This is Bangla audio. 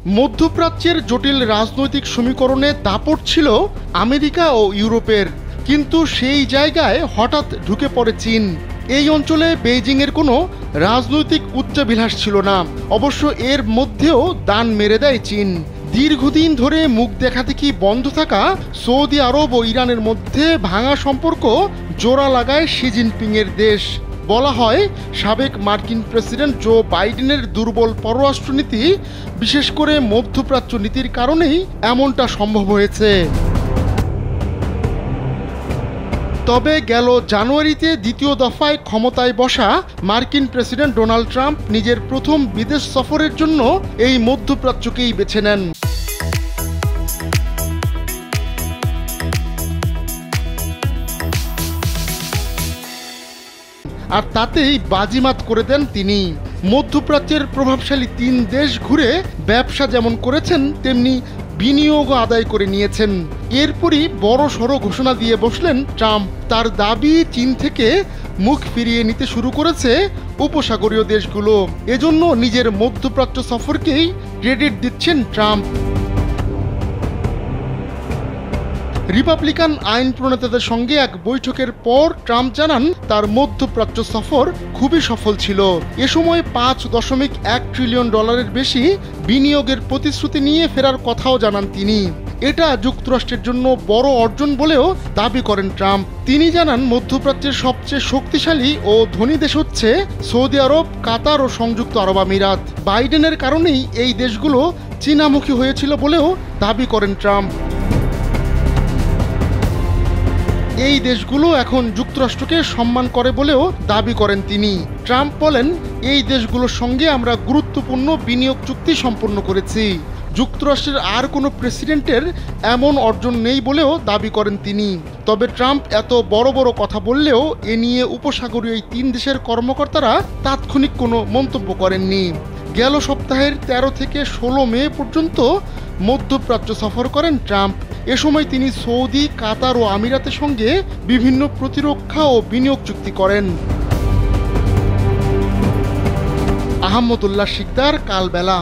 মধ্যপ্রাচ্যের জটিল রাজনৈতিক সমীকরণে দাপট ছিল আমেরিকা ও ইউরোপের, কিন্তু সেই জায়গায় হঠাৎ ঢুকে পড়ে চীন। এই অঞ্চলে বেইজিংয়ের কোনো রাজনৈতিক উচ্চাভিলাষ ছিল না, অবশ্য এর মধ্যেও দান মেরে দেয় চীন। দীর্ঘদিন ধরে মুখ দেখাদেখি বন্ধ থাকা সৌদি আরব ও ইরানের মধ্যে ভাঙা সম্পর্ক জোড়া লাগায় শি জিনপিংয়ের দেশ। বলা হয় সাবেক মার্কিন প্রেসিডেন্ট জো বাইডেনের দুর্বল পররাষ্ট্রনীতি, বিশেষ করে মধ্যপ্রাচ্য নীতির কারণেই এমনটা সম্ভব হয়েছে। তবে গেল জানুয়ারিতে দ্বিতীয় দফায় ক্ষমতায় বসা মার্কিন প্রেসিডেন্ট ডোনাল্ড ট্রাম্প নিজের প্রথম বিদেশ সফরের জন্য এই মধ্যপ্রাচ্যকেই বেছে নেন। আর তাতেই বাজিমাত করে দেন তিনি। মধ্যপ্রাচ্যের প্রভাবশালী 3 দেশ ঘুরে ব্যবসা যেমন করেছেন, তেমনি বিনিয়োগও আদায় করে নিয়েছেন। এরপরই বড় সড়ো ঘোষণা দিয়ে বসলেন ট্রাম্প। তার দাবি, চীন থেকে মুখ ফিরিয়ে নিতে শুরু করেছে উপসাগরীয় দেশগুলো। এজন্য নিজের মধ্যপ্রাচ্য সফরকেই ক্রেডিট দিচ্ছেন ট্রাম্প। রিপাবলিকান আইন প্রণেতাদের সঙ্গে এক বৈঠকের পর ট্রাম্প জানান তার মধ্যপ্রাচ্য সফর খুবই সফল ছিল। এ সময় $5.1 ট্রিলিয়ন বেশি বিনিয়োগের প্রতিশ্রুতি নিয়ে ফেরার কথাও জানান তিনি। এটা যুক্তরাষ্ট্রের জন্য বড় অর্জন বলেও দাবি করেন ট্রাম্প। তিনি জানান মধ্যপ্রাচ্যের সবচেয়ে শক্তিশালী ও ধনী দেশ হচ্ছে সৌদি আরব, কাতার ও সংযুক্ত আরব আমিরাত। বাইডেনের কারণেই এই দেশগুলো চীনামুখী হয়েছিল বলেও দাবি করেন ট্রাম্প। এই দেশগুলো এখন যুক্তরাষ্ট্রকে সম্মান করে বলেও দাবি করেন তিনি। ট্রাম্প বলেন, এই দেশগুলোর সঙ্গে আমরা গুরুত্বপূর্ণ বিনিয়োগ চুক্তি সম্পন্ন করেছি। যুক্তরাষ্ট্রের আর কোনো প্রেসিডেন্টের এমন অর্জন নেই বলেও দাবি করেন তিনি। তবে ট্রাম্প এত বড় বড় কথা বললেও এ নিয়ে উপসাগরীয় এই 3 দেশের কর্মকর্তারা তাৎক্ষণিক কোনো মন্তব্য করেননি। গেল সপ্তাহের 13 থেকে 16 মে পর্যন্ত মধ্যপ্রাচ্য সফর করেন ট্রাম্প। এ সময় তিনি সৌদি, কাতার ও আমিরাতের সঙ্গে বিভিন্ন প্রতিরক্ষা ও বিনিয়োগ চুক্তি করেন। আহমদুল্লাহ শিকদার, কালবেলা।